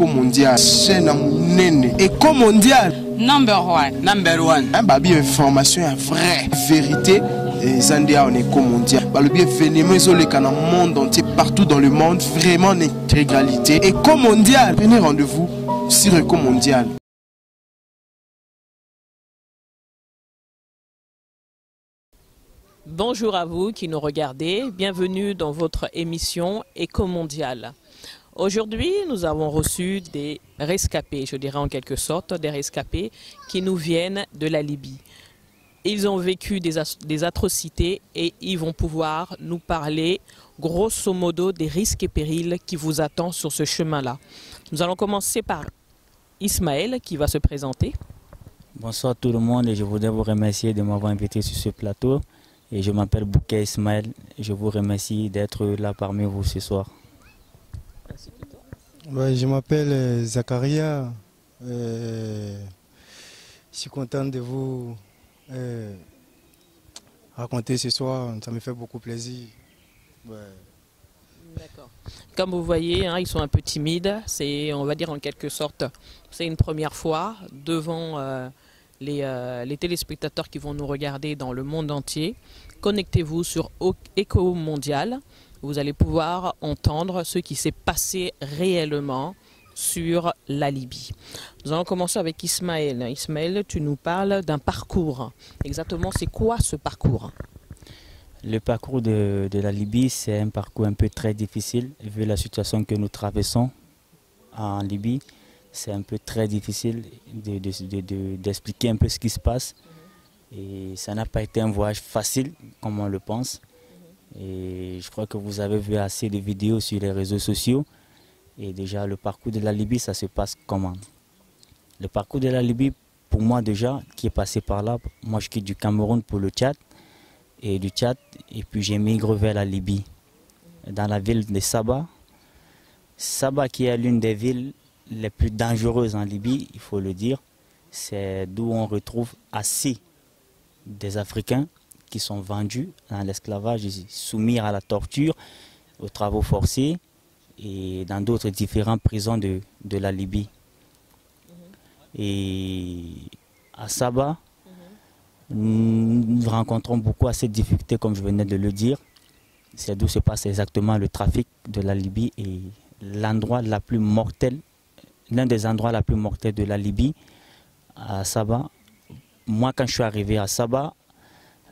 Mondial, chaîne monene, Éco Mondial, Number one. Babi information est vraie, vérité. Zandia en Éco Mondial. Le bien événement isolé dans le monde entier, partout dans le monde, vraiment en intégralité. Éco Mondial, venez rendez-vous sur Éco Mondial. Bonjour à vous qui nous regardez, bienvenue dans votre émission Éco Mondial. Aujourd'hui, nous avons reçu des rescapés, je dirais en quelque sorte, des rescapés qui nous viennent de la Libye. Ils ont vécu des atrocités et ils vont pouvoir nous parler grosso modo des risques et périls qui vous attendent sur ce chemin-là. Nous allons commencer par Ismaël qui va se présenter. Bonsoir tout le monde et je voudrais vous remercier de m'avoir invité sur ce plateau. Et je m'appelle Bouquet Ismaël. Je vous remercie d'être là parmi vous ce soir. Ouais, je m'appelle Zakaria. Je suis content de vous raconter ce soir. Ça me fait beaucoup plaisir. Ouais. D'accord. Comme vous voyez, hein, ils sont un peu timides. C'est, on va dire en quelque sorte, c'est une première fois devant les téléspectateurs qui vont nous regarder dans le monde entier. Connectez-vous sur Éco Mondial. Vous allez pouvoir entendre ce qui s'est passé réellement sur la Libye. Nous allons commencer avec Ismaël. Ismaël, tu nous parles d'un parcours. Exactement, c'est quoi ce parcours? Le parcours de la Libye, c'est un parcours un peu très difficile. Vu la situation que nous traversons en Libye, c'est un peu très difficile d'expliquer un peu ce qui se passe. Et ça n'a pas été un voyage facile, comme on le pense. Et je crois que vous avez vu assez de vidéos sur les réseaux sociaux. Et déjà, le parcours de la Libye, ça se passe comment? Le parcours de la Libye, pour moi déjà, qui est passé par là, moi je quitte du Cameroun pour le Tchad. Et du Tchad, et puis j'émigre vers la Libye, dans la ville de Saba. Saba qui est l'une des villes les plus dangereuses en Libye, il faut le dire. C'est d'où on retrouve assez des Africains qui sont vendus dans l'esclavage, soumis à la torture, aux travaux forcés et dans d'autres différentes prisons de la Libye. Et à Saba, nous rencontrons beaucoup assez de difficultés, comme je venais de le dire. C'est d'où se passe exactement le trafic de la Libye et l'endroit la plus mortel, l'un des endroits les plus mortels de la Libye, à Saba. Moi, quand je suis arrivé à Saba,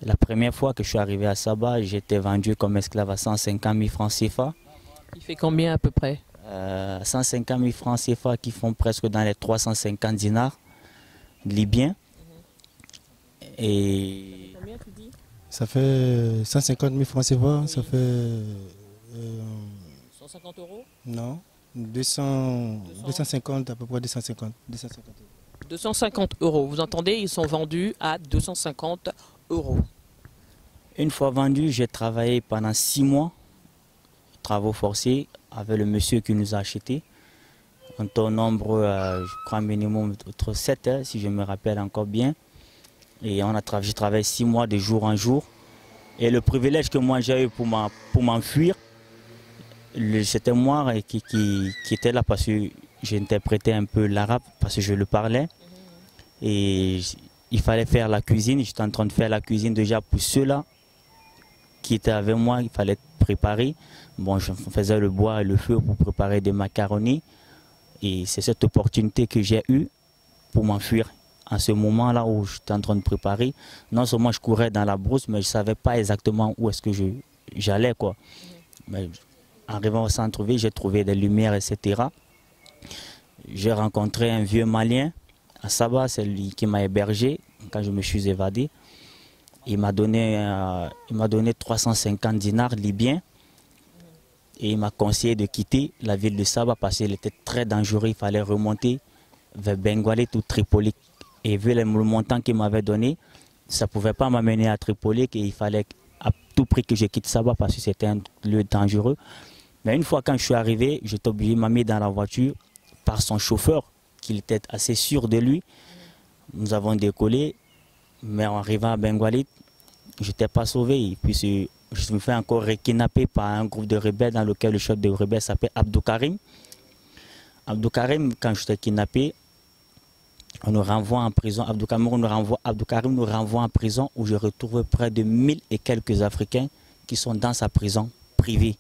la première fois que je suis arrivé à Saba, j'étais vendu comme esclave à 150 000 francs CFA. Il fait combien à peu près? 150 000 francs CFA qui font presque dans les 350 dinars libyens. Et combien tu dis? Ça fait 150 000 francs CFA, oui. Ça fait... 150 euros? Non, 250, à peu près 250 euros. 250 euros, vous entendez, ils sont vendus à 250 euros. Une fois vendu, j'ai travaillé pendant 6 mois, travaux forcés, avec le monsieur qui nous a achetés. En tout nombre, je crois minimum entre 7 heures, si je me rappelle encore bien. Et j'ai travaillé 6 mois de jour en jour. Et le privilège que moi j'ai eu pour m'enfuir, c'était moi qui était là parce que j'interprétais un peu l'arabe, parce que je le parlais. Et il fallait faire la cuisine. J'étais en train de faire la cuisine déjà pour ceux-là qui étaient avec moi. Il fallait préparer. Bon, je faisais le bois et le feu pour préparer des macaronis. Et c'est cette opportunité que j'ai eue pour m'enfuir. En ce moment-là où j'étais en train de préparer, non seulement je courais dans la brousse, mais je ne savais pas exactement où est-ce que j'allais, quoi. Mais en arrivant au centre-ville, j'ai trouvé des lumières, etc. J'ai rencontré un vieux Malien à Saba, c'est lui qui m'a hébergé quand je me suis évadé. Il m'a donné 350 dinars libyens et il m'a conseillé de quitter la ville de Saba parce qu'il était très dangereux. Il fallait remonter vers Bengualit ou Tripoli. Et vu le montant qu'il m'avait donné, ça ne pouvait pas m'amener à Tripoli et il fallait à tout prix que je quitte Saba parce que c'était un lieu dangereux. Mais une fois quand je suis arrivé, j'étais obligé de m'amener dans la voiture par son chauffeur, qu'il était assez sûr de lui. Nous avons décollé, mais en arrivant à Bengualit, je n'étais pas sauvé. Et puis je me fais encore kidnapper par un groupe de rebelles dans lequel le chef de rebelles s'appelle Abdou Karim. Abdou Karim, quand j'étais kidnappé, on nous renvoie en prison. Abdou Karim nous renvoie en prison où je retrouve près de 1000 et quelques Africains qui sont dans sa prison privée.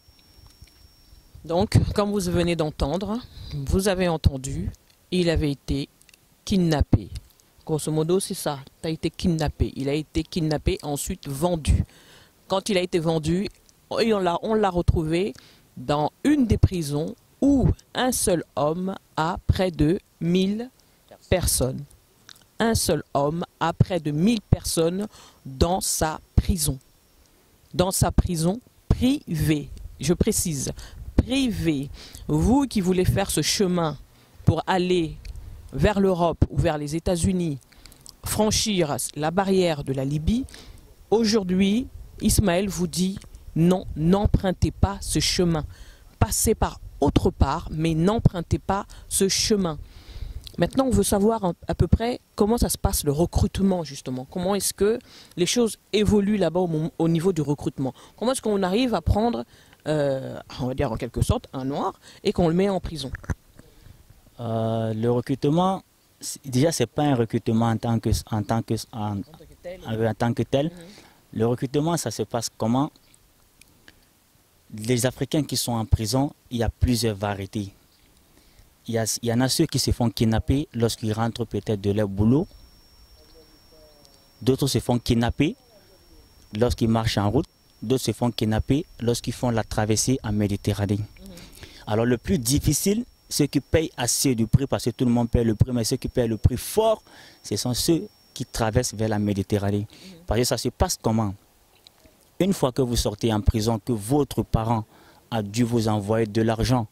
Donc, comme vous venez d'entendre, vous avez entendu, il avait été kidnappé. Grosso modo, c'est ça, tu as été kidnappé. Il a été kidnappé, ensuite vendu. Quand il a été vendu, on l'a retrouvé dans une des prisons où un seul homme a près de 1000 personnes. Un seul homme a près de 1000 personnes dans sa prison. Dans sa prison privée. Je précise, privée. Vous qui voulez faire ce chemin pour aller vers l'Europe ou vers les États-Unis, franchir la barrière de la Libye, aujourd'hui, Ismaël vous dit non, n'empruntez pas ce chemin. Passez par autre part, mais n'empruntez pas ce chemin. Maintenant, on veut savoir à peu près comment ça se passe le recrutement, justement. Comment est-ce que les choses évoluent là-bas au niveau du recrutement? Comment est-ce qu'on arrive à prendre, on va dire en quelque sorte, un noir et qu'on le met en prison? Le recrutement, déjà, ce n'est pas un recrutement en tant que tel. Le recrutement, ça se passe comment? Les Africains qui sont en prison, il y a plusieurs variétés. Il y en a ceux qui se font kidnapper lorsqu'ils rentrent peut-être de leur boulot. D'autres se font kidnapper lorsqu'ils marchent en route. D'autres se font kidnapper lorsqu'ils font la traversée en Méditerranée. Alors le plus difficile, ceux qui payent assez du prix, parce que tout le monde paye le prix, mais ceux qui payent le prix fort, ce sont ceux qui traversent vers la Méditerranée. Parce que ça se passe comment? Une fois que vous sortez en prison, que votre parent a dû vous envoyer de l'argent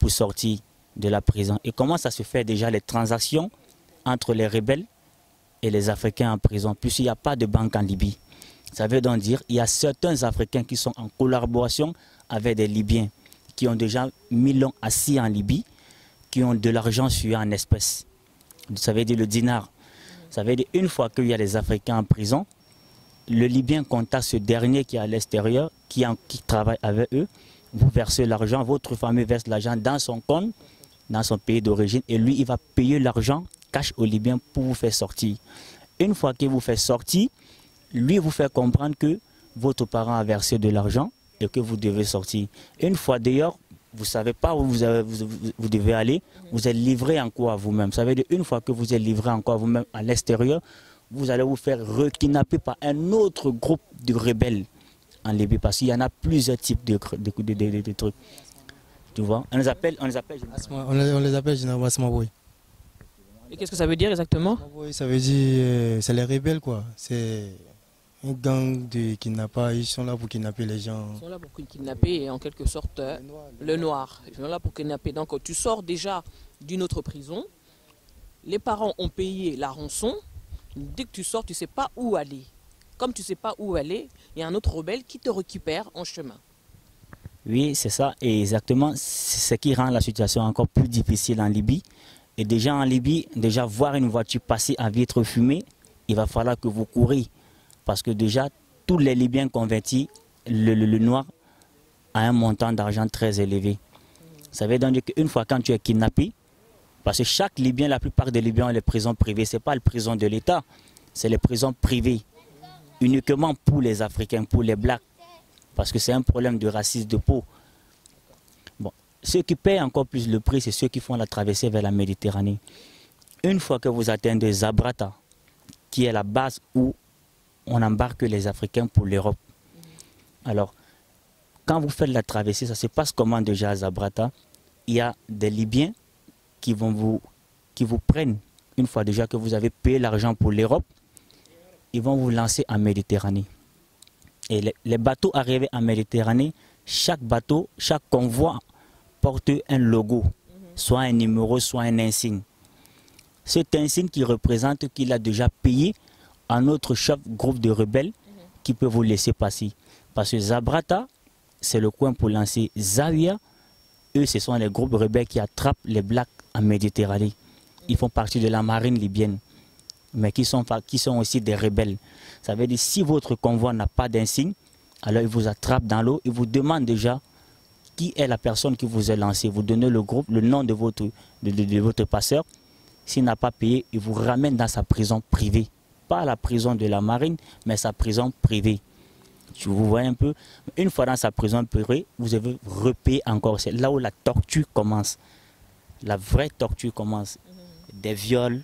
pour sortir de la prison. Et comment ça se fait déjà les transactions entre les rebelles et les Africains en prison, puisqu'il n'y a pas de banque en Libye. Ça veut donc dire qu'il y a certains Africains qui sont en collaboration avec des Libyens qui ont déjà 1000 ans assis en Libye, qui ont de l'argent suivi en espèces. Ça veut dire le dinar. Ça veut dire une fois qu'il y a des Africains en prison, le Libyen contacte ce dernier qui est à l'extérieur, qui travaille avec eux, vous versez l'argent, votre famille verse l'argent dans son compte, dans son pays d'origine, et lui, il va payer l'argent cash au Libyen pour vous faire sortir. Une fois qu'il vous fait sortir, lui vous fait comprendre que votre parent a versé de l'argent et que vous devez sortir. Une fois d'ailleurs, vous ne savez pas où vous devez aller, vous êtes livré encore à vous-même. Ça veut dire une fois que vous êtes livré encore à vous-même à l'extérieur, vous allez vous faire kidnapper par un autre groupe de rebelles en Libye, parce qu'il y en a plusieurs types de trucs. Tu vois, on les appelle généralement Asmaboy. Et qu'est-ce que ça veut dire exactement? Ça veut dire c'est les rebelles quoi. C'est un gang de kidnappeurs, ils sont là pour kidnapper les gens. Ils sont là pour kidnapper et en quelque sorte le noir. Ils sont là pour kidnapper. Donc tu sors déjà d'une autre prison, les parents ont payé la rançon, dès que tu sors, tu ne sais pas où aller. Comme tu ne sais pas où aller, il y a un autre rebelle qui te récupère en chemin. Oui, c'est ça. Et exactement, c'est ce qui rend la situation encore plus difficile en Libye. Et déjà en Libye, déjà voir une voiture passer à vitre fumée, il va falloir que vous courez. Parce que déjà, tous les Libyens convertis, le noir a un montant d'argent très élevé. Ça veut donc dire qu'une fois quand tu es kidnappé, parce que chaque Libyen, la plupart des Libyens ont les prisons privées, ce n'est pas les prisons de l'État, c'est les prisons privées. Uniquement pour les Africains, pour les Blacks. Parce que c'est un problème de racisme de peau. Bon, ceux qui payent encore plus le prix, c'est ceux qui font la traversée vers la Méditerranée. Une fois que vous atteignez Zabrata, qui est la base où on embarque les Africains pour l'Europe. Alors, quand vous faites la traversée, ça se passe comment déjà à Zabrata? Il y a des Libyens qui vous prennent, une fois déjà que vous avez payé l'argent pour l'Europe, ils vont vous lancer en Méditerranée. Et les bateaux arrivés en Méditerranée, chaque bateau, chaque convoi porte un logo, soit un numéro, soit un insigne. C'est un insigne qui représente qu'il a déjà payé un autre chef groupe de rebelles qui peut vous laisser passer. Parce que Zabrata, c'est le coin pour lancer Zawiya. Eux, ce sont les groupes rebelles qui attrapent les Blacks en Méditerranée. Ils font partie de la marine libyenne, mais qui sont aussi des rebelles. Ça veut dire si votre convoi n'a pas d'insigne, alors ils vous attrapent dans l'eau, ils vous demandent déjà qui est la personne qui vous a lancé. Vous donnez le groupe, le nom de votre passeur. S'il n'a pas payé, il vous ramène dans sa prison privée. Pas la prison de la marine, mais sa prison privée. Vous voyez un peu. Une fois dans sa prison privée, vous avez repayer encore. C'est là où la torture commence. La vraie torture commence. Des viols,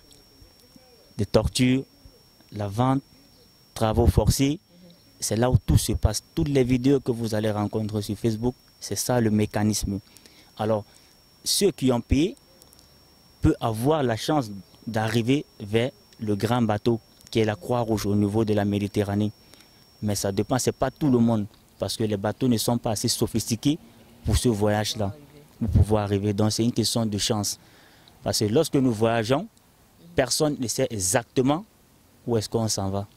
des tortures, la vente, travaux forcés. C'est là où tout se passe. Toutes les vidéos que vous allez rencontrer sur Facebook, c'est ça le mécanisme. Alors, ceux qui ont payé peuvent avoir la chance d'arriver vers le grand bateau qui est la Croix-Rouge au niveau de la Méditerranée. Mais ça dépend, ce n'est pas tout le monde. Parce que les bateaux ne sont pas assez sophistiqués pour ce voyage-là, pour pouvoir arriver. Donc c'est une question de chance. Parce que lorsque nous voyageons, personne ne sait exactement où est-ce qu'on s'en va.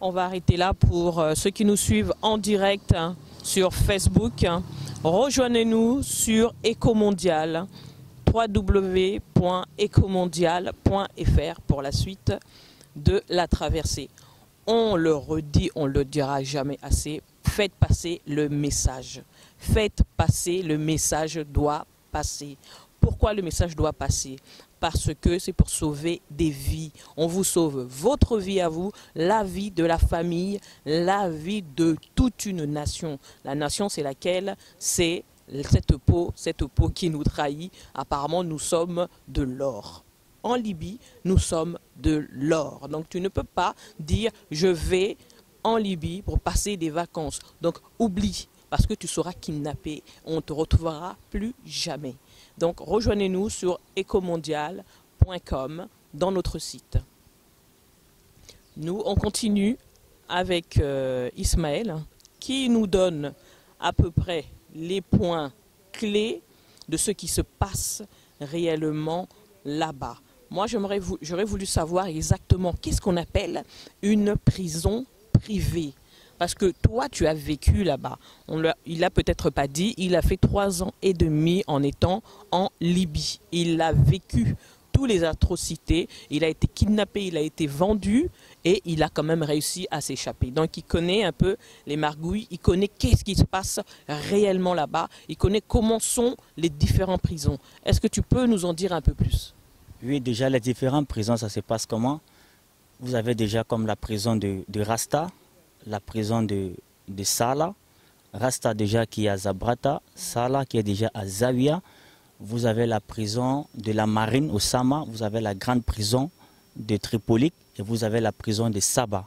On va arrêter là pour ceux qui nous suivent en direct sur Facebook. Rejoignez-nous sur Ecomondial, www.ecomondial.fr pour la suite de la traversée. On le redit, on ne le dira jamais assez, faites passer le message. Faites passer, le message doit passer. Pourquoi le message doit passer? Parce que c'est pour sauver des vies. On vous sauve votre vie à vous, la vie de la famille, la vie de toute une nation. La nation, c'est laquelle? C'est cette peau qui nous trahit. Apparemment, nous sommes de l'or. En Libye, nous sommes de l'or. Donc tu ne peux pas dire je vais en Libye pour passer des vacances. Donc oublie, parce que tu seras kidnappé. On ne te retrouvera plus jamais. Donc rejoignez-nous sur ecomondial.com dans notre site. Nous, on continue avec Ismaël qui nous donne à peu près les points clés de ce qui se passe réellement là-bas. Moi, j'aurais voulu savoir exactement qu'est-ce qu'on appelle une prison privée. Parce que toi, tu as vécu là-bas. Il n'a peut-être pas dit, il a fait 3 ans et demi en étant en Libye. Il a vécu toutes les atrocités. Il a été kidnappé, il a été vendu et il a quand même réussi à s'échapper. Donc, il connaît un peu les margouilles, il connaît qu'est-ce qui se passe réellement là-bas. Il connaît comment sont les différentes prisons. Est-ce que tu peux nous en dire un peu plus ? Oui, déjà, les différentes prisons, ça se passe comment? Vous avez déjà comme la prison de Rasta, la prison de Sala, Rasta déjà qui est à Zabrata, Sala qui est déjà à Zawiya. Vous avez la prison de la Marine au Sama, vous avez la grande prison de Tripoli et vous avez la prison de Saba.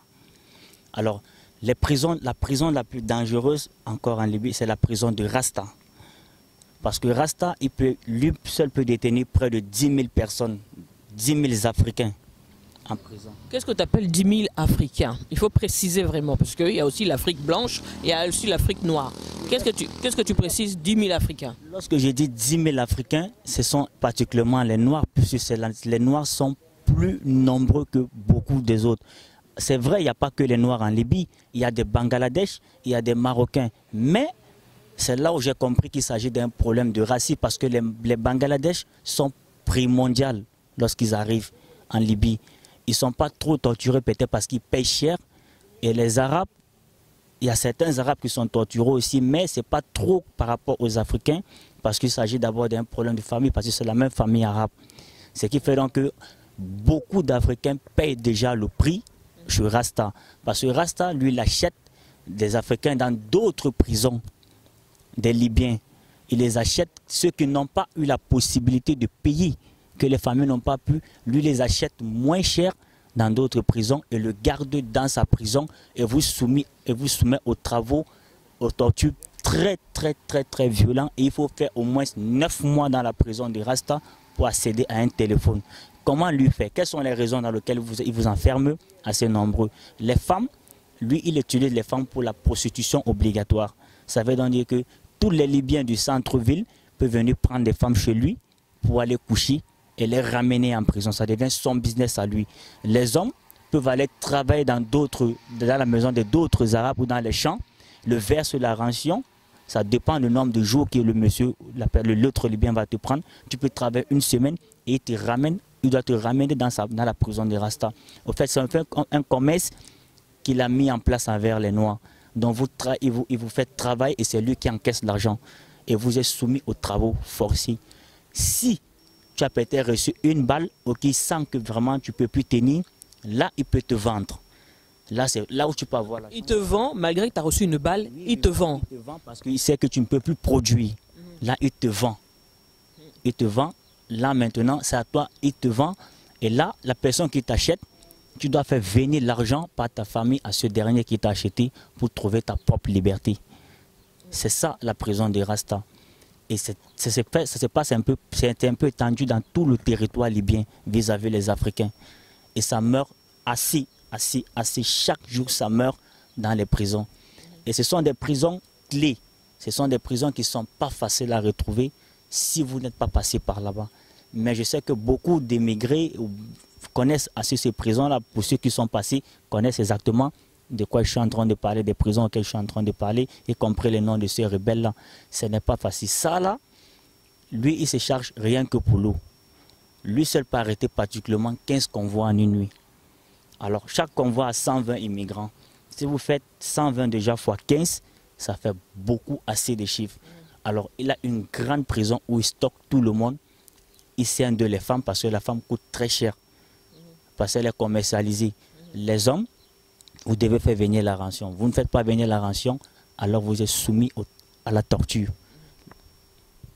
Alors, la prison la plus dangereuse encore en Libye, c'est la prison de Rasta. Parce que Rasta, lui seul peut détenir près de 10 000 personnes, 10 000 Africains en prison. Qu'est-ce que tu appelles 10 000 Africains? Il faut préciser vraiment, parce qu'il y a aussi l'Afrique blanche, il y a aussi l'Afrique noire. Qu'est-ce que tu précises 10 000 Africains? Lorsque j'ai dit 10 000 Africains, ce sont particulièrement les Noirs, puisque les Noirs sont plus nombreux que beaucoup des autres. C'est vrai, il n'y a pas que les Noirs en Libye, il y a des Bangladesh, il y a des Marocains, mais c'est là où j'ai compris qu'il s'agit d'un problème de racisme parce que les Bangladesh sont primordiaux lorsqu'ils arrivent en Libye. Ils ne sont pas trop torturés peut-être parce qu'ils payent cher. Et les Arabes, il y a certains Arabes qui sont torturés aussi, mais ce n'est pas trop par rapport aux Africains parce qu'il s'agit d'abord d'un problème de famille parce que c'est la même famille arabe. Ce qui fait donc que beaucoup d'Africains payent déjà le prix chez Rasta. Parce que Rasta, lui, il achète des Africains dans d'autres prisons. Des Libyens, il les achète, ceux qui n'ont pas eu la possibilité de payer, que les familles n'ont pas pu, lui les achète moins cher dans d'autres prisons et le garde dans sa prison et vous soumet aux travaux, aux tortures très violents. Et il faut faire au moins 9 mois dans la prison de Rasta pour accéder à un téléphone. Comment lui faire? Quelles sont les raisons dans lesquelles il vous enferme assez nombreux? Les femmes, lui, il utilise les femmes pour la prostitution obligatoire. Ça veut donc dire que tous les Libyens du centre-ville peuvent venir prendre des femmes chez lui pour aller coucher et les ramener en prison. Ça devient son business à lui. Les hommes peuvent aller travailler dans la maison de d'autres Arabes ou dans les champs, le verse la rançon. Ça dépend du nombre de jours que le monsieur, l'autre Libyen va te prendre. Tu peux travailler 1 semaine et il doit te ramener dans la prison de Rasta. Au fait, c'est un commerce qu'il a mis en place envers les Noirs. Donc il vous fait travailler et c'est lui qui encaisse l'argent. Et vous êtes soumis aux travaux forcés. Si tu as peut-être reçu une balle ou qu'il sent que vraiment tu ne peux plus tenir, là, il peut te vendre. Là, c'est là où tu peux avoir la chance. Il te vend, malgré que tu as reçu une balle, Oui, il te vend. Il te vend parce qu'il sait que tu ne peux plus produire. Là, il te vend. Il te vend. Là, maintenant, c'est à toi, il te vend. Et là, la personne qui t'achète, tu dois faire venir l'argent par ta famille à ce dernier qui t'a acheté pour trouver ta propre liberté. C'est ça la prison des Rasta. Et ça se passe un peu, c'est un peu étendu dans tout le territoire libyen vis-à-vis des Africains. Et ça meurt assez. Chaque jour, ça meurt dans les prisons. Et ce sont des prisons clés. Ce sont des prisons qui ne sont pas faciles à retrouver si vous n'êtes pas passé par là-bas. Mais je sais que beaucoup d'émigrés connaissent assez ces prisons-là. Pour ceux qui sont passés, connaissent exactement de quoi je suis en train de parler, des prisons auxquelles je suis en train de parler, y compris les noms de ces rebelles-là. Ce n'est pas facile. Ça, là, lui, il se charge rien que pour l'eau. Lui seul peut arrêter particulièrement 15 convois en une nuit. Alors, chaque convoi a 120 immigrants. Si vous faites 120 déjà fois 15, ça fait beaucoup, assez de chiffres. Alors, il a une grande prison où il stocke tout le monde. Il sert de les femmes parce que la femme coûte très cher. Parce qu'elle est commercialisée. Les hommes, vous devez faire venir la rançon. Vous ne faites pas venir la rançon, alors vous êtes soumis à la torture.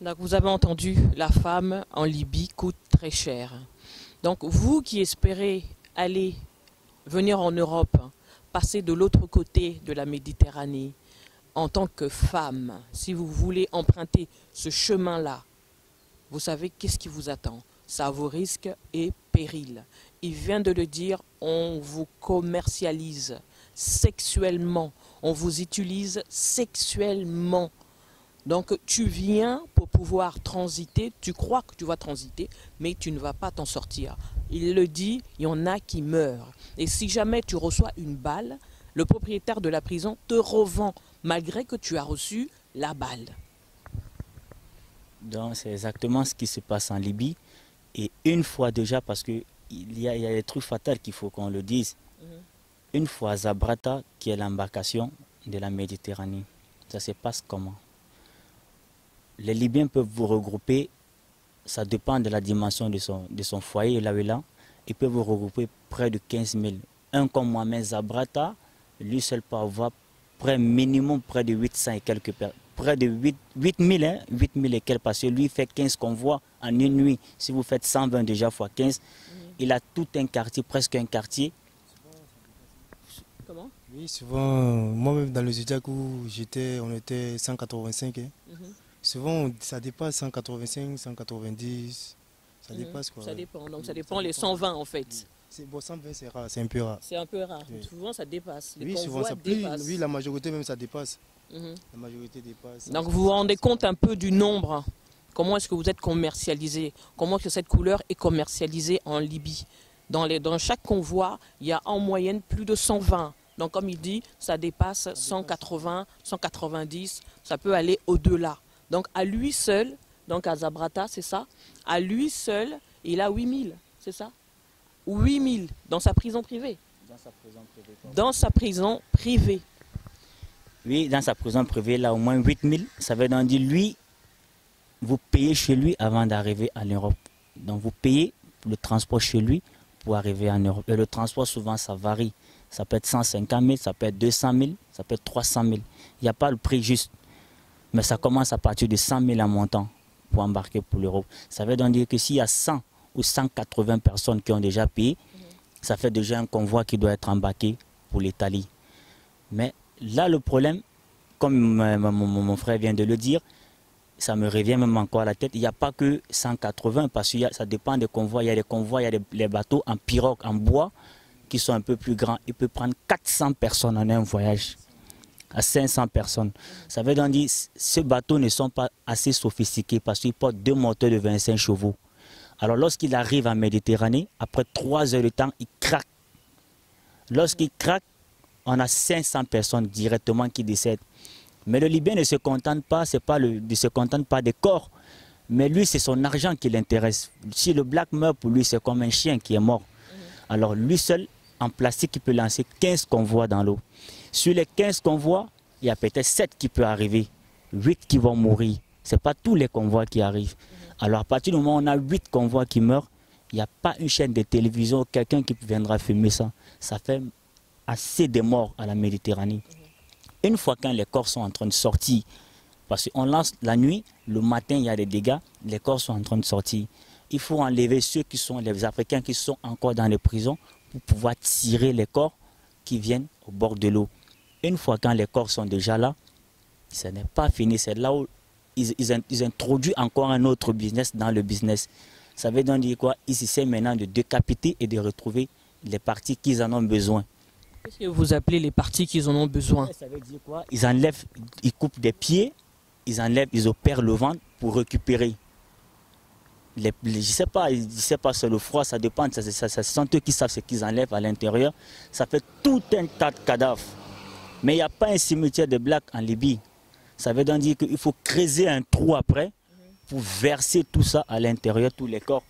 Donc vous avez entendu, la femme en Libye coûte très cher. Donc vous qui espérez venir en Europe, passer de l'autre côté de la Méditerranée, en tant que femme, si vous voulez emprunter ce chemin-là, vous savez qu'est-ce qui vous attend. Ça vaut risque et péril. Il vient de le dire, on vous commercialise sexuellement, on vous utilise sexuellement. Donc tu viens pour pouvoir transiter, tu crois que tu vas transiter, mais tu ne vas pas t'en sortir. Il le dit, il y en a qui meurent. Et si jamais tu reçois une balle, le propriétaire de la prison te revend, malgré que tu as reçu la balle. Donc c'est exactement ce qui se passe en Libye. Et une fois déjà, parce qu'il y a des trucs fatals qu'il faut qu'on le dise. Une fois à Zabrata, qui est l'embarcation de la Méditerranée, ça se passe comment? Les Libyens peuvent vous regrouper, ça dépend de la dimension de son foyer, là où il est là. Ils peuvent vous regrouper près de 15 000. Un comme moi-même, Zabrata, lui seul peut avoir minimum près de 800 et quelques personnes. Près de 8 000, hein, 8 000 et quelques, parce que lui fait 15 convois en une nuit. Si vous faites 120 déjà fois 15, il a tout un quartier, presque un quartier. Comment? Oui, souvent, moi-même dans le Zodiac où j'étais, on était 185. Hein. Souvent, ça dépasse 185, 190, ça dépasse quoi. Ça dépend, donc ça dépend les 120 en fait. Bon, 120 c'est rare, c'est un peu rare. C'est un peu rare, Oui. souvent ça dépasse. Les Oui, souvent convois ça dépassent. oui, la majorité même ça dépasse. La majorité dépasse. Donc vous vous rendez compte un peu du nombre. Comment est-ce que vous êtes commercialisé? Comment est-ce que cette couleur est commercialisée en Libye? Dans chaque convoi, il y a en moyenne plus de 120. Donc comme il dit, ça dépasse 180, 190, ça peut aller au-delà. Donc à lui seul, donc à Zabrata, c'est ça, à lui seul, il a 8000, c'est ça? 8000 dans sa prison privée. Dans sa prison privée. Dans sa prison privée. Oui, dans sa prison privée, il a au moins 8000. Ça veut dire, lui, vous payez chez lui avant d'arriver en Europe. Donc vous payez le transport chez lui pour arriver en Europe. Et le transport, souvent, ça varie. Ça peut être 150 000, ça peut être 200 000, ça peut être 300 000. Il n'y a pas le prix juste. Mais ça commence à partir de 100 000 en montant pour embarquer pour l'Europe. Ça veut donc dire que s'il y a 100 ou 180 personnes qui ont déjà payé, ça fait déjà un convoi qui doit être embarqué pour l'Italie. Mais là, le problème, comme mon frère vient de le dire, ça me revient même encore à la tête, il n'y a pas que 180 parce que ça dépend des convois. Il y a des convois, il y a les bateaux en pirogue, en bois, qui sont un peu plus grands. Il peut prendre 400 personnes en un voyage, à 500 personnes. Ça veut donc dire que ces bateaux ne sont pas assez sophistiqués parce qu'ils portent 2 moteurs de 25 chevaux. Alors lorsqu'il arrive en Méditerranée, après 3 heures de temps, il craque. Lorsqu'il craque, on a 500 personnes directement qui décèdent. Mais le Libyen ne se contente pas, ne se contente pas des corps. Mais lui, c'est son argent qui l'intéresse. Si le black meurt, pour lui, c'est comme un chien qui est mort. Alors lui seul, en plastique qui peut lancer 15 convois dans l'eau. Sur les 15 convois, il y a peut-être 7 qui peuvent arriver, 8 qui vont mourir. Ce n'est pas tous les convois qui arrivent. Alors à partir du moment où on a 8 convois qui meurent, il n'y a pas une chaîne de télévision, quelqu'un qui viendra filmer ça. Ça fait assez de morts à la Méditerranée. Une fois quand les corps sont en train de sortir, parce qu'on lance la nuit, le matin il y a des dégâts, les corps sont en train de sortir. Il faut enlever ceux qui sont les Africains qui sont encore dans les prisons pour pouvoir tirer les corps qui viennent au bord de l'eau. Une fois quand les corps sont déjà là, ce n'est pas fini. C'est là où ils introduisent encore un autre business dans le business. Ça veut donc dire quoi? Ils essaient maintenant de décapiter et de retrouver les parties qu'ils en ont besoin. Qu'est-ce que vous appelez les parties qu'ils en ont besoin? Ça veut dire quoi? Ils enlèvent, ils coupent des pieds, ils enlèvent, ils opèrent le ventre pour récupérer. Je ne sais pas, c'est le froid, ça dépend, ce sont eux qui savent ce qu'ils enlèvent à l'intérieur. Ça fait tout un tas de cadavres. Mais il n'y a pas un cimetière de Black en Libye. Ça veut donc dire qu'il faut creuser un trou après pour verser tout ça à l'intérieur, tous les corps.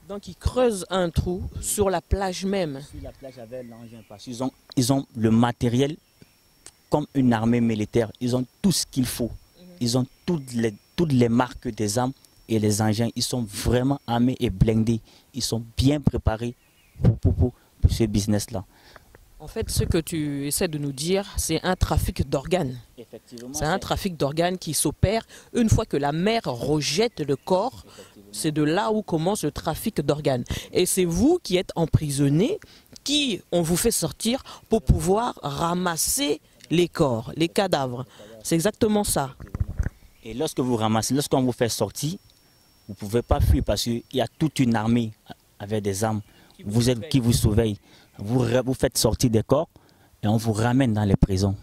Donc ils creusent un trou sur la plage même. Sur la plage avec l'engin, parce qu'ils ont le matériel comme une armée militaire. Ils ont tout ce qu'il faut. Ils ont toutes les marques des armes et les engins. Ils sont vraiment armés et blindés. Ils sont bien préparés pour ce business-là. En fait, ce que tu essaies de nous dire, c'est un trafic d'organes. C'est un trafic d'organes qui s'opère une fois que la mer rejette le corps. C'est de là où commence le trafic d'organes. Et c'est vous qui êtes emprisonnés, qui on vous fait sortir pour pouvoir ramasser les corps, les cadavres. C'est exactement ça. Et lorsque vous ramassez, lorsqu'on vous fait sortir, vous ne pouvez pas fuir parce qu'il y a toute une armée avec des armes qui vous surveille. Vous faites sortir des corps et on vous ramène dans les prisons.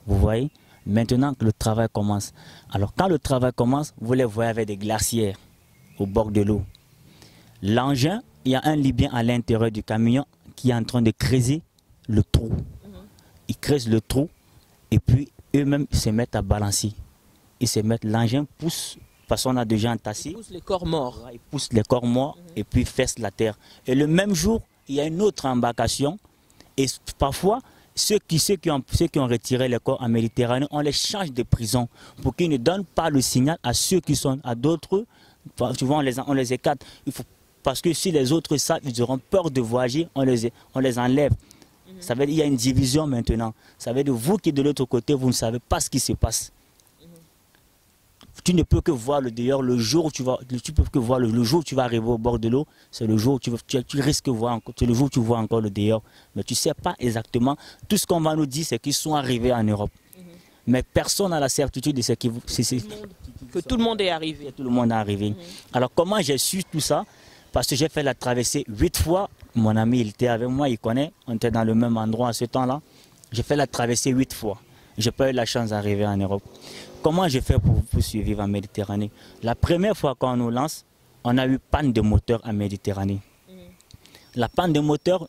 Vous voyez? Maintenant que le travail commence. Alors quand le travail commence, vous les voyez avec des glacières au bord de l'eau. L'engin, il y a un Libyen à l'intérieur du camion qui est en train de creuser le trou. Ils creusent le trou et puis eux-mêmes se mettent à balancer. Ils se mettent, l'engin pousse, parce qu'on a déjà entassé. Ils poussent les corps morts. Ils poussent les corps morts et puis fessent la terre. Et le même jour, il y a une autre embarcation et parfois ceux qui ont retiré les corps en Méditerranée, on les change de prison pour qu'ils ne donnent pas le signal à ceux qui sont à d'autres. Souvent on les écarte. Parce que si les autres savent, ils auront peur de voyager, on les enlève. Ça veut dire qu'il y a une division maintenant. Ça veut dire vous qui de l'autre côté, vous ne savez pas ce qui se passe. Tu ne peux que voir le dehors le jour où tu vas, le jour où tu vas arriver au bord de l'eau, c'est le jour où tu risques de voir encore, c'est le jour où tu vois encore le dehors. Mais tu ne sais pas exactement. Tout ce qu'on va nous dire, c'est qu'ils sont arrivés en Europe. Mais personne n'a la certitude de ce que tout le monde est arrivé. Tout le monde est arrivé. Alors comment j'ai su tout ça? Parce que j'ai fait la traversée 8 fois. Mon ami, il était avec moi, il connaît. On était dans le même endroit à ce temps-là. J'ai fait la traversée 8 fois. Je n'ai pas eu la chance d'arriver en Europe. Comment j'ai fait pour survivre en Méditerranée? La première fois qu'on nous lance, on a eu panne de moteur en Méditerranée. La panne de moteur,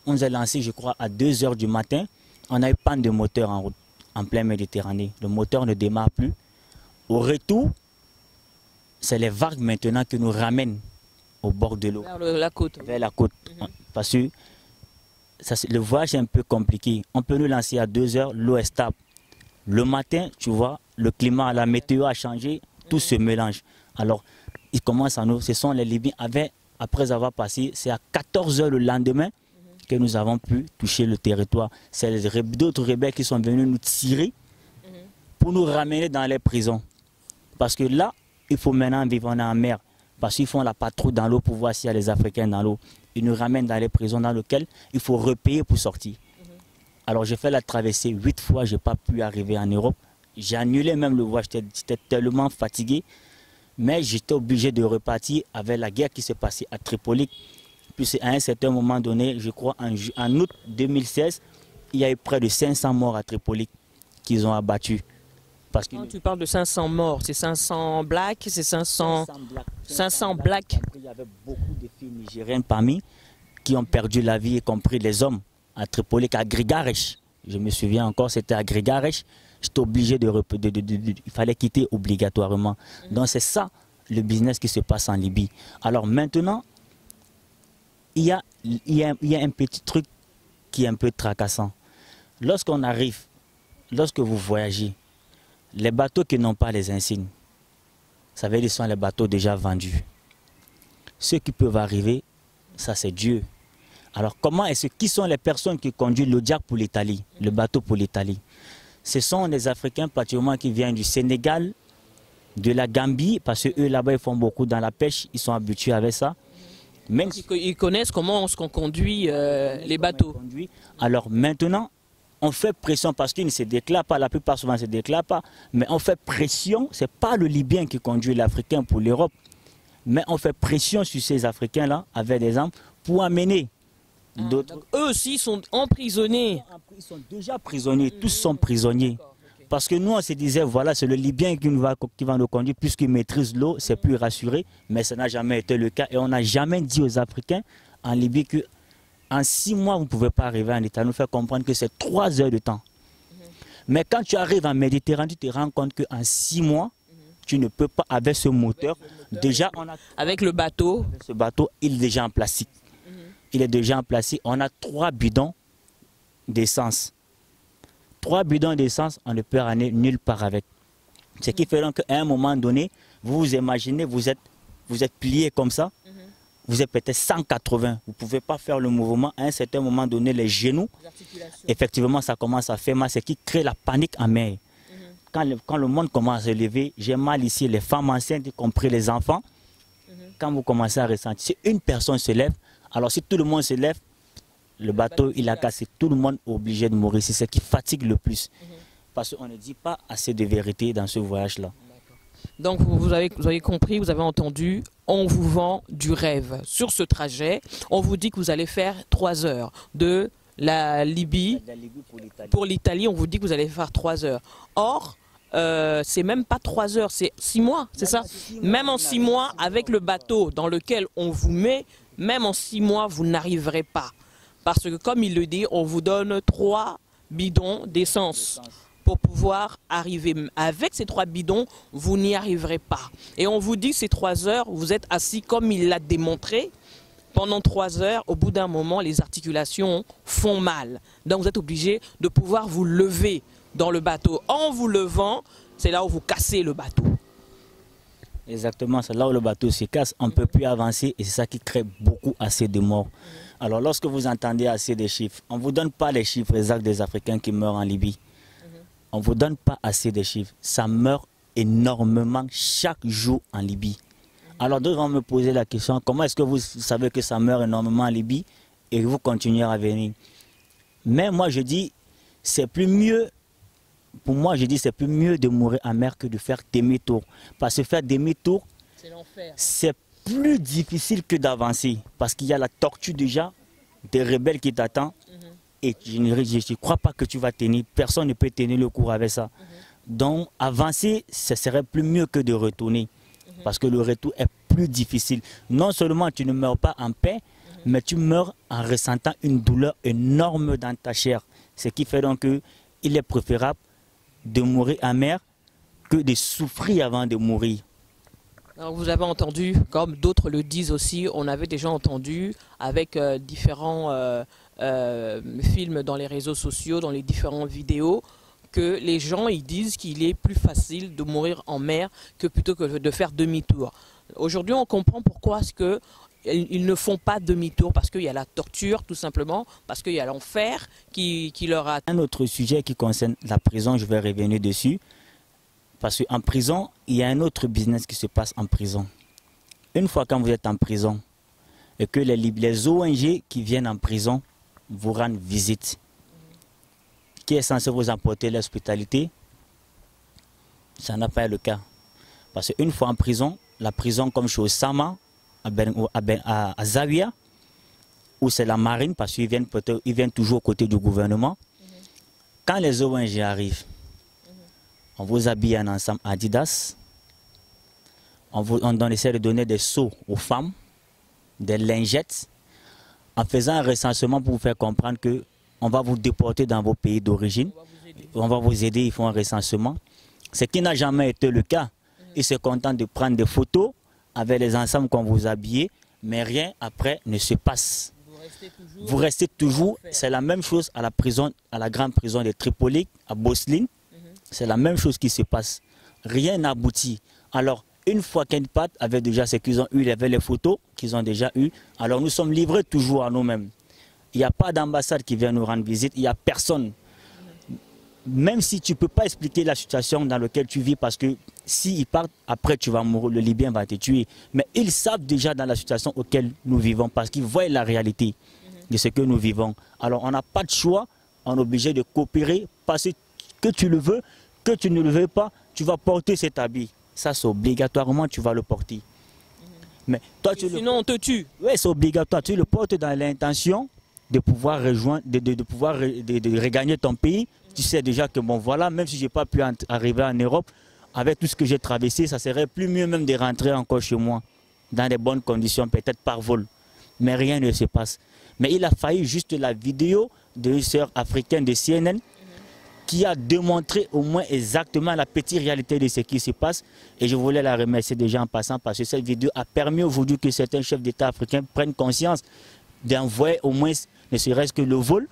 on nous a lancé, je crois, à 2 h du matin. On a eu panne de moteur en route, en pleine Méditerranée. Le moteur ne démarre plus. Au retour, c'est les vagues maintenant qui nous ramènent au bord de l'eau. Vers la côte. Vers la côte. Parce que le voyage est un peu compliqué. On peut nous lancer à 2 h, l'eau est stable. Le matin, tu vois, le climat, la météo a changé, tout se mélange. Alors, ils commencent à nous, ce sont les Libyens, après avoir passé, c'est à 14 h le lendemain que nous avons pu toucher le territoire. C'est d'autres rebelles qui sont venus nous tirer pour nous ramener dans les prisons. Parce que là, il faut maintenant vivre en mer. Parce qu'ils font la patrouille dans l'eau pour voir s'il y a les Africains dans l'eau. Ils nous ramènent dans les prisons dans lesquelles il faut repayer pour sortir. Alors j'ai fait la traversée 8 fois, je n'ai pas pu arriver en Europe. J'ai annulé même le voyage, j'étais tellement fatigué. Mais j'étais obligé de repartir avec la guerre qui s'est passée à Tripoli. Puis à un certain moment donné, je crois en août 2016, il y a eu près de 500 morts à Tripoli qu'ils ont abattus. Parce que quand tu parles de 500 morts, c'est 500 blacks, c'est 500 blacks. Il y avait beaucoup de filles nigériennes parmi qui ont perdu la vie, y compris les hommes, à Tripoli, à Grigaresh. Je me souviens encore, c'était à Grigaresh. J'étais obligé il fallait quitter obligatoirement. Donc c'est ça le business qui se passe en Libye. Alors maintenant, il y a un petit truc qui est un peu tracassant. Lorsqu'on arrive, lorsque vous voyagez, les bateaux qui n'ont pas les insignes, ça veut dire que ce sont les bateaux déjà vendus. Ceux qui peuvent arriver, ça c'est Dieu. Alors qui sont les personnes qui conduisent le Diac pour l'Italie, le bateau pour l'Italie? Ce sont des Africains particulièrement qui viennent du Sénégal, de la Gambie, parce qu'eux là-bas ils font beaucoup dans la pêche, ils sont habitués avec ça. Même Ils connaissent comment on conduit les bateaux. Alors maintenant, on fait pression parce qu'ils ne se déclarent pas, la plupart souvent ne se déclarent pas, mais on fait pression, ce n'est pas le Libyen qui conduit l'Africain pour l'Europe, mais on fait pression sur ces Africains-là avec des armes pour amener d'autres. Eux aussi sont emprisonnés. Ils sont déjà prisonniers, tous sont prisonniers. Parce que nous, on se disait, voilà, c'est le Libyen qui va nous conduire, puisqu'il maîtrise l'eau, c'est plus rassuré. Mais ça n'a jamais été le cas. Et on n'a jamais dit aux Africains en Libye qu'en 6 mois, vous ne pouvez pas arriver en Italie. Nous faire comprendre que c'est 3 heures de temps. Mais quand tu arrives en Méditerranée, tu te rends compte qu'en 6 mois, tu ne peux pas, avec ce moteur, déjà, avec le bateau. Ce bateau, il est déjà en plastique. Il est déjà en plastique. On a 3 bidons d'essence. 3 bidons d'essence, on ne peut aller nulle part avec. Ce qui fait donc qu'à un moment donné, vous vous imaginez, vous êtes plié comme ça, vous êtes peut-être 180, vous ne pouvez pas faire le mouvement. À un certain moment donné, les genoux, effectivement, ça commence à faire mal, ce qui crée la panique en mer. Quand le monde commence à se lever, j'ai mal ici, les femmes enceintes, y compris les enfants. Quand vous commencez à ressentir, si une personne se lève, alors si tout le monde se lève, le bateau, il a cassé. Tout le monde est obligé de mourir. C'est ce qui fatigue le plus. Parce qu'on ne dit pas assez de vérité dans ce voyage-là. Donc vous avez compris, vous avez entendu, on vous vend du rêve. Sur ce trajet, on vous dit que vous allez faire 3 heures. De la Libye pour l'Italie, on vous dit que vous allez faire 3 heures. Or, c'est même pas 3 heures, c'est 6 mois, c'est ça? Même en 6 mois, avec le bateau dans lequel on vous met, même en 6 mois, vous n'arriverez pas. Parce que comme il le dit, on vous donne 3 bidons d'essence pour pouvoir arriver. Avec ces 3 bidons, vous n'y arriverez pas. Et on vous dit que ces 3 heures, vous êtes assis comme il l'a démontré. Pendant 3 heures, au bout d'un moment, les articulations font mal. Donc vous êtes obligé de pouvoir vous lever dans le bateau. En vous levant, c'est là où vous cassez le bateau. Exactement, c'est là où le bateau se casse. On ne peut plus avancer et c'est ça qui crée beaucoup assez de morts. Alors lorsque vous entendez assez de chiffres, on ne vous donne pas les chiffres exacts des Africains qui meurent en Libye. On ne vous donne pas assez de chiffres. Ça meurt énormément chaque jour en Libye. Alors d'autres vont me poser la question, comment est-ce que vous savez que ça meurt énormément en Libye et que vous continuez à venir? Mais moi je dis, c'est plus mieux, pour moi je dis c'est plus mieux de mourir en mer que de faire demi-tour. Parce que faire demi-tour, c'est plus difficile que d'avancer. Parce qu'il y a la tortue déjà des rebelles qui t'attendent. Et je ne crois pas que tu vas tenir. Personne ne peut tenir le coup avec ça. Donc avancer, ce serait plus mieux que de retourner. Parce que le retour est plus difficile. Non seulement tu ne meurs pas en paix, mais tu meurs en ressentant une douleur énorme dans ta chair. Ce qui fait donc qu'il est préférable de mourir en mer que de souffrir avant de mourir. Alors vous avez entendu, comme d'autres le disent aussi, on avait déjà entendu avec différents films dans les réseaux sociaux, dans les différentes vidéos, que les gens ils disent qu'il est plus facile de mourir en mer que plutôt que de faire demi-tour. Aujourd'hui on comprend pourquoi ils ne font pas demi-tour, parce qu'il y a la torture tout simplement, parce qu'il y a l'enfer qui leur a... Un autre sujet qui concerne la prison, je vais revenir dessus. Parce qu'en prison, il y a un autre business qui se passe en prison. Une fois quand vous êtes en prison et que les ONG qui viennent en prison vous rendent visite, qui est censé vous apporter l'hospitalité, ça n'a pas été le cas. Parce qu'une fois en prison, la prison comme chez Osama, à Zawiya, où c'est la marine, parce qu'ils viennent toujours aux côtés du gouvernement, quand les ONG arrivent, on vous habille en ensemble Adidas, on essaie de donner des seaux aux femmes, des lingettes, en faisant un recensement pour vous faire comprendre qu'on va vous déporter dans vos pays d'origine, on va vous aider, ils font un recensement. Ce qui n'a jamais été le cas. Ils se contentent de prendre des photos avec les ensembles qu'on vous habille, mais rien après ne se passe. Vous restez toujours, c'est la même chose à la prison, à la grande prison de Tripoli, à Bosline. C'est la même chose qui se passe. Rien n'aboutit. Alors, une fois qu'Enpat avait déjà ce qu'ils ont eu, il y avait les photos qu'ils ont déjà eues. Alors, nous sommes livrés toujours à nous-mêmes. Il n'y a pas d'ambassade qui vient nous rendre visite, il n'y a personne. Même si tu ne peux pas expliquer la situation dans laquelle tu vis, parce que s'ils partent, après tu vas mourir, le Libyen va te tuer. Mais ils savent déjà dans la situation auquel nous vivons, parce qu'ils voient la réalité de ce que nous vivons. Alors on n'a pas de choix, on est obligé de coopérer, parce que tu le veux, que tu ne le veux pas, tu vas porter cet habit. Ça c'est obligatoirement, tu vas le porter. Mais toi, sinon on te tue. Oui, c'est obligatoire, tu le portes dans l'intention de pouvoir rejoindre, de regagner ton pays. Tu sais déjà que bon voilà, même si je n'ai pas pu arriver en Europe, avec tout ce que j'ai traversé, ça serait plus mieux même de rentrer encore chez moi, dans de bonnes conditions, peut-être par vol. Mais rien ne se passe. Mais il a fallu juste la vidéo d'une sœur africaine de CNN qui a démontré au moins exactement la petite réalité de ce qui se passe. Et je voulais la remercier déjà en passant, parce que cette vidéo a permis aujourd'hui que certains chefs d'État africains prennent conscience d'envoyer au moins, ne serait-ce que le vol,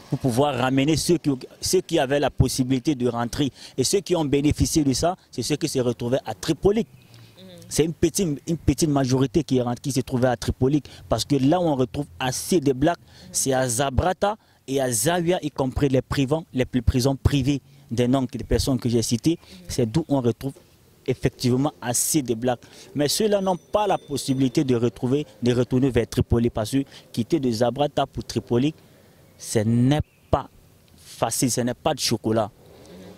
pour pouvoir ramener ceux qui avaient la possibilité de rentrer. Et ceux qui ont bénéficié de ça, c'est ceux qui se retrouvaient à Tripoli. C'est une petite majorité qui se trouvait à Tripoli. Parce que là où on retrouve assez de blacks, c'est à Zabrata et à Zawiya, y compris les prisons privées des noms des personnes que j'ai citées. C'est d'où on retrouve effectivement assez de blacks. Mais ceux-là n'ont pas la possibilité de retourner vers Tripoli. Parce que quitter de Zabrata pour Tripoli, ce n'est pas facile, ce n'est pas de chocolat.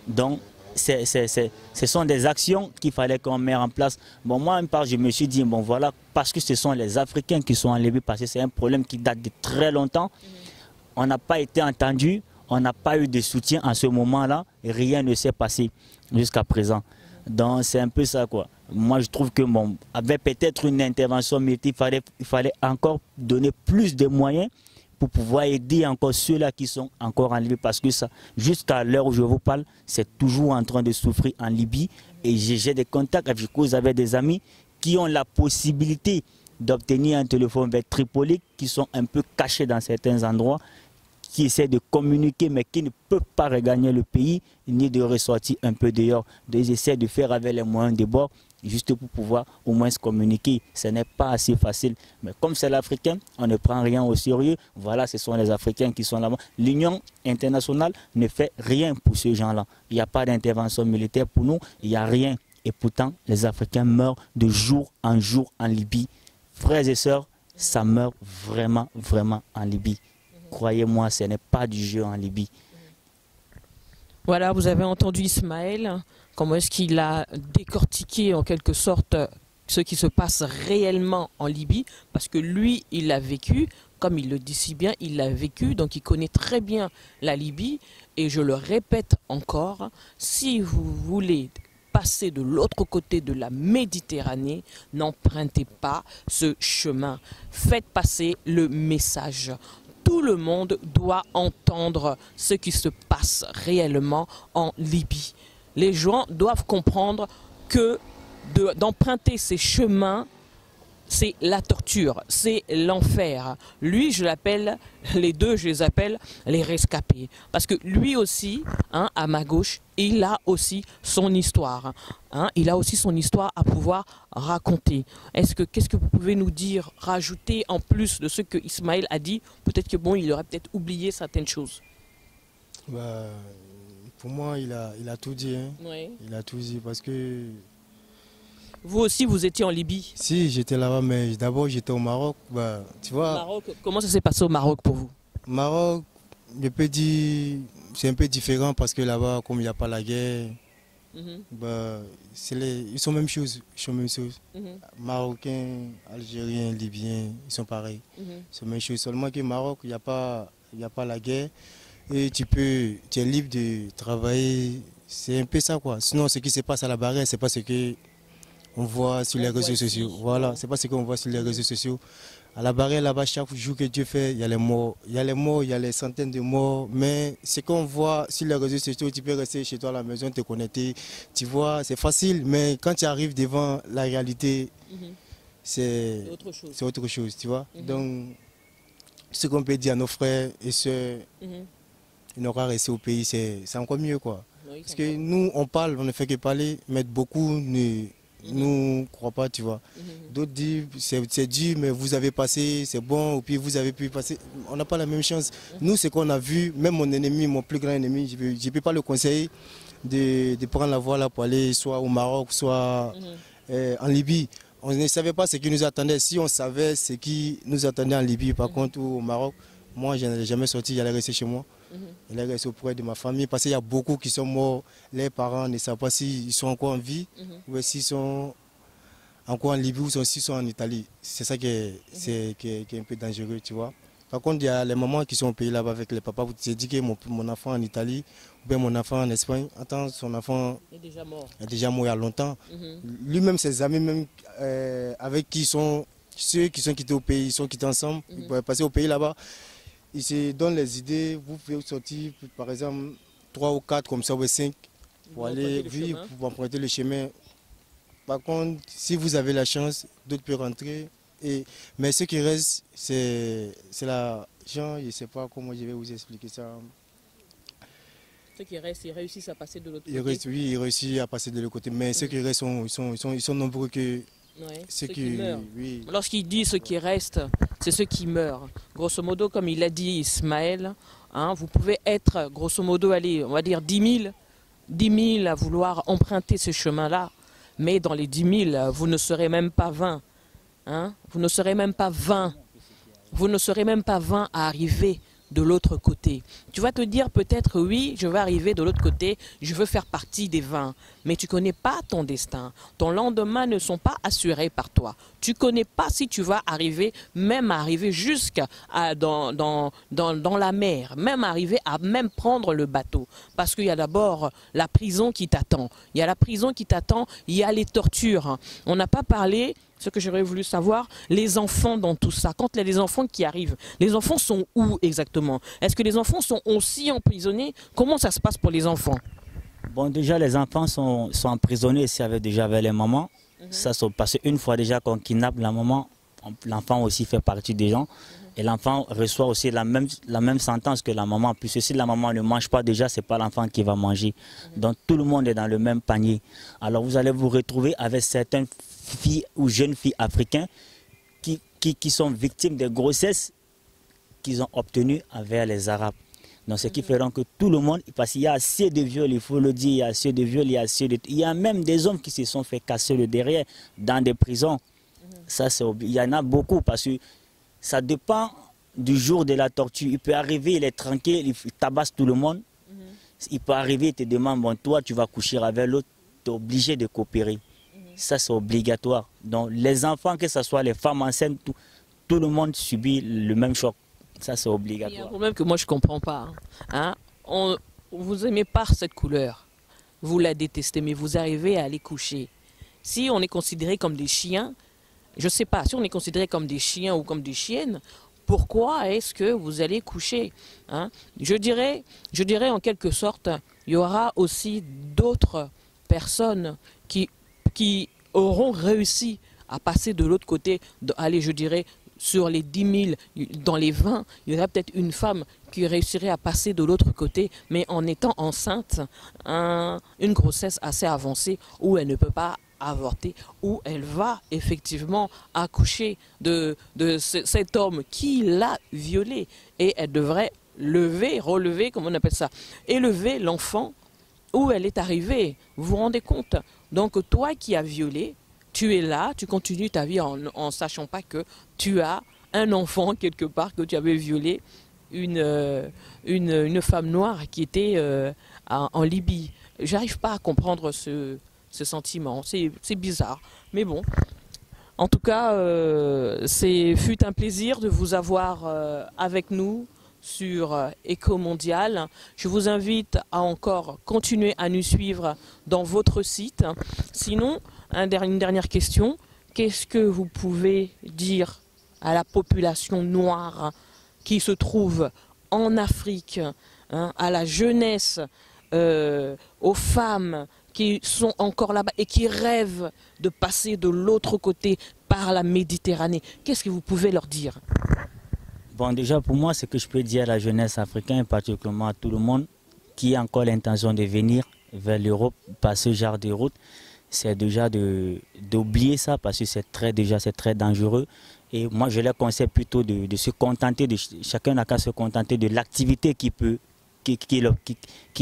Donc, ce sont des actions qu'il fallait qu'on mette en place. Bon, moi, je me suis dit, bon voilà, parce que ce sont les Africains qui sont en Libye, parce que c'est un problème qui date de très longtemps. On n'a pas été entendu, on n'a pas eu de soutien en ce moment-là, et rien ne s'est passé jusqu'à présent. Donc, c'est un peu ça, quoi. Moi, je trouve que, bon, avec peut-être une intervention militaire, il fallait encore donner plus de moyens pour pouvoir aider encore ceux-là qui sont encore en Libye, parce que ça, jusqu'à l'heure où je vous parle, c'est toujours en train de souffrir en Libye. Et j'ai des contacts avec vous, avez des amis qui ont la possibilité d'obtenir un téléphone vers Tripoli, qui sont un peu cachés dans certains endroits, qui essaient de communiquer, mais qui ne peuvent pas regagner le pays, ni de ressortir un peu dehors. Ils essaient de faire avec les moyens de bord, juste pour pouvoir au moins se communiquer. Ce n'est pas assez facile. Mais comme c'est l'Africain, on ne prend rien au sérieux. Voilà, ce sont les Africains qui sont là-bas. L'Union internationale ne fait rien pour ces gens-là. Il n'y a pas d'intervention militaire pour nous, il n'y a rien. Et pourtant, les Africains meurent de jour en Libye. Frères et sœurs, ça meurt vraiment, vraiment en Libye. Croyez-moi, ce n'est pas du jeu en Libye. Voilà, vous avez entendu Ismaël, comment est-ce qu'il a décortiqué en quelque sorte ce qui se passe réellement en Libye, parce que lui, il l'a vécu, comme il le dit si bien, il l'a vécu, donc il connaît très bien la Libye, et je le répète encore, si vous voulez passer de l'autre côté de la Méditerranée, n'empruntez pas ce chemin, faites passer le message. Tout le monde doit entendre ce qui se passe réellement en Libye. Les gens doivent comprendre que d'emprunter ces chemins, c'est la torture, c'est l'enfer. Lui, je l'appelle, les deux, je les appelle les rescapés. Parce que lui aussi, hein, à ma gauche, il a aussi son histoire. Hein, il a aussi son histoire à pouvoir raconter. Qu'est-ce que vous pouvez nous dire, rajouter en plus de ce que Ismaël a dit? Peut-être que bon, il aurait peut-être oublié certaines choses. Bah, pour moi, il a tout dit. Hein. Oui. Il a tout dit parce que... Vous aussi, vous étiez en Libye? Si, j'étais là-bas, mais d'abord j'étais au Maroc. Bah, tu vois, Maroc, comment ça s'est passé au Maroc pour vous? Maroc, je peux dire, c'est un peu différent parce que là-bas, comme il n'y a pas la guerre, bah, ils sont même chose. Marocains, Algériens, Libyens, ils sont pareils. C'est la même chose. Seulement que Maroc, il n'y a pas la guerre. Et tu es libre de travailler. C'est un peu ça, quoi. Sinon, ce qui se passe à la barrière, c'est pas ce que on voit sur les réseaux sociaux. Voilà, c'est pas ce qu'on voit sur les réseaux sociaux. À la barrière, là-bas, chaque jour que Dieu fait, il y a les morts. Il y a les morts, il y a les centaines de morts. Mais ce qu'on voit sur les réseaux sociaux, tu peux rester chez toi à la maison, te connecter. Tu vois, c'est facile. Mais quand tu arrives devant la réalité, c'est autre chose, tu vois. Donc, ce qu'on peut dire à nos frères et sœurs, ils n'ont qu'à rester au pays, c'est encore mieux, quoi. Oui, parce que nous, on parle, on ne fait que parler, mais beaucoup ne nous croient pas, tu vois. D'autres disent, c'est dur, mais vous avez passé, c'est bon, ou puis vous avez pu passer. On n'a pas la même chance. Nous, ce qu'on a vu, même mon ennemi, mon plus grand ennemi, je ne peux pas le conseiller de prendre la voie là pour aller soit au Maroc, soit en Libye. On ne savait pas ce qui nous attendait. Si on savait ce qui nous attendait en Libye, par contre, ou au Maroc, moi, je n'allais jamais sortir, j'allais rester chez moi. J'allais rester auprès de ma famille parce qu'il y a beaucoup qui sont morts. Les parents ne savent pas s'ils sont encore en vie ou s'ils sont encore en Libye ou s'ils sont en Italie. C'est ça qui est un peu dangereux, tu vois. Par contre, il y a les mamans qui sont au pays là-bas avec les papas. Vous te dites que mon enfant en Italie ou bien mon enfant en Espagne, attends, son enfant est déjà mort. Il y a longtemps. Lui-même, ses amis, même avec qui sont ceux qui sont quittés au pays, ils sont quittés ensemble, ils peuvent passer au pays là-bas. Ils se donnent les idées. Vous pouvez sortir, par exemple, 3 ou 4 comme ça, ou 5, pour aller vivre, pour emprunter le chemin. Par contre, si vous avez la chance, d'autres peuvent rentrer. Mais ce qui reste, c'est l'argent. Je ne sais pas comment je vais vous expliquer ça. Ceux qui restent, ils réussissent à passer de l'autre côté. Oui, ils réussissent à passer de l'autre côté. Mais ceux qui restent, ils sont nombreux que ceux qui meurent. Oui. Lorsqu'il dit ceux qui restent, c'est ceux qui meurent. Grosso modo, comme il a dit Ismaël, vous pouvez être, grosso modo, allez, on va dire 10 000 à vouloir emprunter ce chemin-là. Mais dans les 10 000, vous ne serez même pas 20. Vous ne serez même pas 20. Vous ne serez même pas 20 à arriver de l'autre côté. Tu vas te dire peut-être, oui, je vais arriver de l'autre côté, je veux faire partie des 20. Mais tu ne connais pas ton destin. Ton lendemain ne sont pas assurés par toi. Tu ne connais pas si tu vas arriver, même arriver jusqu'à dans la mer, même arriver à même prendre le bateau. Parce qu'il y a d'abord la prison qui t'attend. Il y a la prison qui t'attend, il y a les tortures. On n'a pas parlé... Ce que j'aurais voulu savoir, les enfants dans tout ça. Quand il y a des enfants qui arrivent, les enfants sont où exactement? Est-ce que les enfants sont aussi emprisonnés? Comment ça se passe pour les enfants? Bon, déjà, les enfants sont emprisonnés ici avec les mamans. Ça, parce qu'une fois déjà qu'on kidnappe la maman, l'enfant aussi fait partie des gens. Et l'enfant reçoit aussi la même sentence que la maman. Puisque si la maman ne mange pas déjà, ce n'est pas l'enfant qui va manger. Donc tout le monde est dans le même panier. Alors vous allez vous retrouver avec certaines filles ou jeunes filles africaines qui sont victimes de grossesses qu'ils ont obtenues avec les Arabes. Donc ce qui fera que tout le monde, parce qu'il y a assez de viols, il faut le dire, il y a assez de viols, il y a même des hommes qui se sont fait casser le derrière dans des prisons. Ça, il y en a beaucoup parce que ça dépend du jour de la torture. Il peut arriver, il est tranquille, il tabasse tout le monde. Il peut arriver, il te demande, bon, toi, tu vas coucher avec l'autre, tu es obligé de coopérer. Ça, c'est obligatoire. Donc, les enfants, que ce soit les femmes enceintes, tout le monde subit le même choc. Ça, c'est obligatoire. Il y a un problème que moi, je ne comprends pas. Vous n'aimez pas cette couleur. Vous la détestez, mais vous arrivez à aller coucher. Si on est considéré comme des chiens, je ne sais pas, si on est considéré comme des chiens ou comme des chiennes, pourquoi est-ce que vous allez coucher? Je dirais en quelque sorte, il y aura aussi d'autres personnes qui auront réussi à passer de l'autre côté, allez, je dirais, sur les 10 000, dans les 20, il y aurait peut-être une femme qui réussirait à passer de l'autre côté, mais en étant enceinte, une grossesse assez avancée où elle ne peut pas avorter, où elle va effectivement accoucher de cet homme qui l'a violée. Et elle devrait relever, comment on appelle ça, élever l'enfant où elle est arrivée. Vous vous rendez compte? Donc toi qui as violé, tu es là, tu continues ta vie en sachant pas que tu as un enfant quelque part, que tu avais violé une femme noire qui était en Libye. J'arrive pas à comprendre ce sentiment, c'est bizarre. Mais bon, en tout cas, fut un plaisir de vous avoir avec nous sur Écho Mondial. Je vous invite à encore continuer à nous suivre dans votre site. Sinon, une dernière question, qu'est-ce que vous pouvez dire à la population noire qui se trouve en Afrique, à la jeunesse, aux femmes qui sont encore là-bas et qui rêvent de passer de l'autre côté par la Méditerranée. Qu'est-ce que vous pouvez leur dire? Bon, déjà pour moi, ce que je peux dire à la jeunesse africaine, particulièrement à tout le monde qui a encore l'intention de venir vers l'Europe par ce genre de route, c'est déjà d'oublier ça parce que c'est très dangereux. Et moi, je leur conseille plutôt de se contenter, chacun n'a qu'à se contenter de l'activité qui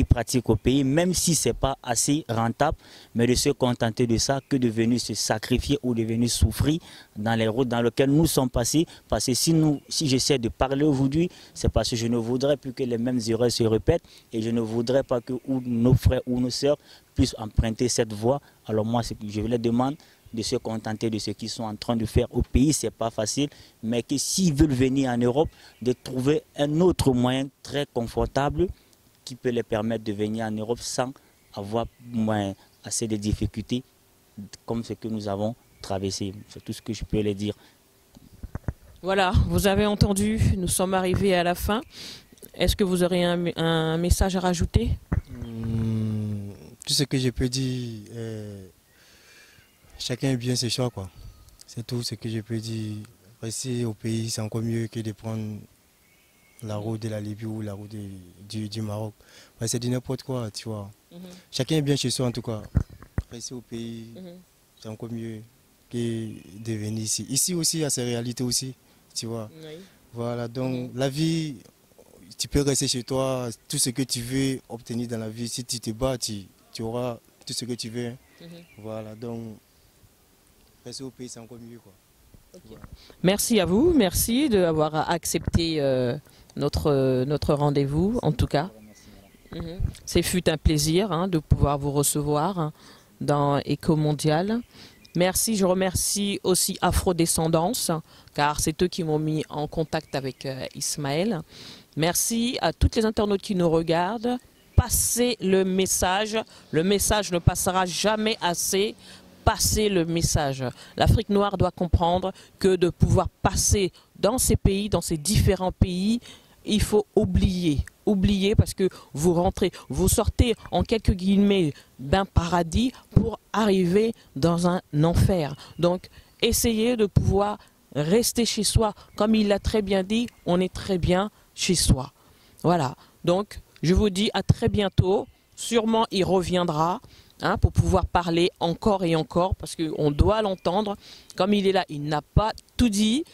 pratique au pays, même si ce n'est pas assez rentable, mais de se contenter de ça que de venir se sacrifier ou de venir souffrir dans les routes dans lesquelles nous sommes passés. Parce que si j'essaie de parler aujourd'hui, c'est parce que je ne voudrais plus que les mêmes erreurs se répètent et je ne voudrais pas que nos frères ou nos sœurs puissent emprunter cette voie. Alors moi, je les demande de se contenter de ce qu'ils sont en train de faire au pays, ce n'est pas facile, mais que s'ils veulent venir en Europe, de trouver un autre moyen très confortable qui peut les permettre de venir en Europe sans avoir assez de difficultés comme ce que nous avons traversé. C'est tout ce que je peux les dire. Voilà, vous avez entendu, nous sommes arrivés à la fin. Est-ce que vous aurez un message à rajouter? Tout ce que je peux dire, chacun est bien ses choix, quoi. C'est tout ce que je peux dire. Rester au pays, c'est encore mieux que de prendre la route de la Libye ou la route du Maroc. Ouais, c'est du n'importe quoi, tu vois. Chacun est bien chez soi, en tout cas. Rester au pays, c'est encore mieux que de venir ici. Ici aussi, il y a ces réalités aussi, tu vois. Oui. Voilà, donc la vie, tu peux rester chez toi, tout ce que tu veux obtenir dans la vie. Si tu te bats, tu auras tout ce que tu veux. Voilà, donc rester au pays, c'est encore mieux, quoi. Okay. Voilà. Merci à vous, merci d'avoir accepté notre rendez-vous, en tout cas. C'est fut un plaisir de pouvoir vous recevoir dans Écho Mondial. Merci, je remercie aussi Afrodescendance, car c'est eux qui m'ont mis en contact avec Ismaël. Merci à toutes les internautes qui nous regardent. Passez le message ne passera jamais assez. Passez le message. L'Afrique noire doit comprendre que de pouvoir passer dans ces pays, dans ces différents pays, il faut oublier parce que vous sortez en quelques guillemets d'un paradis pour arriver dans un enfer. Donc, essayez de pouvoir rester chez soi. Comme il l'a très bien dit, on est très bien chez soi. Voilà. Donc, je vous dis à très bientôt. Sûrement, il reviendra pour pouvoir parler encore et encore parce qu'on doit l'entendre. Comme il est là, il n'a pas tout dit.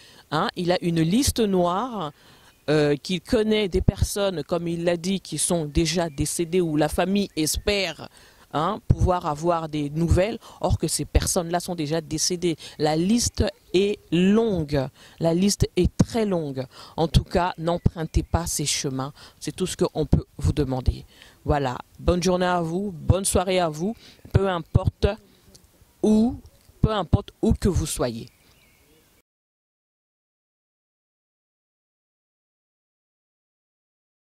Il a une liste noire. Qu'il connaît des personnes, comme il l'a dit, qui sont déjà décédées ou la famille espère pouvoir avoir des nouvelles, or que ces personnes-là sont déjà décédées. La liste est longue, la liste est très longue. En tout cas, n'empruntez pas ces chemins, c'est tout ce qu'on peut vous demander. Voilà, bonne journée à vous, bonne soirée à vous, peu importe où que vous soyez.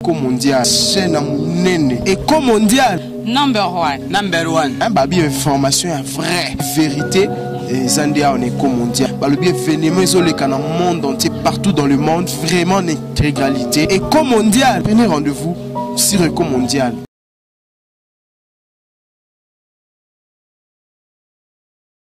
Écho Mondial, chaîne monene. Écho Mondial, Number one. Un babi information est vraie, vérité. Zandia en Écho Mondial. Le bien événement isolé dans le monde entier, partout dans le monde, vraiment en intégralité. Écho Mondial, prenez rendez-vous sur Écho Mondial.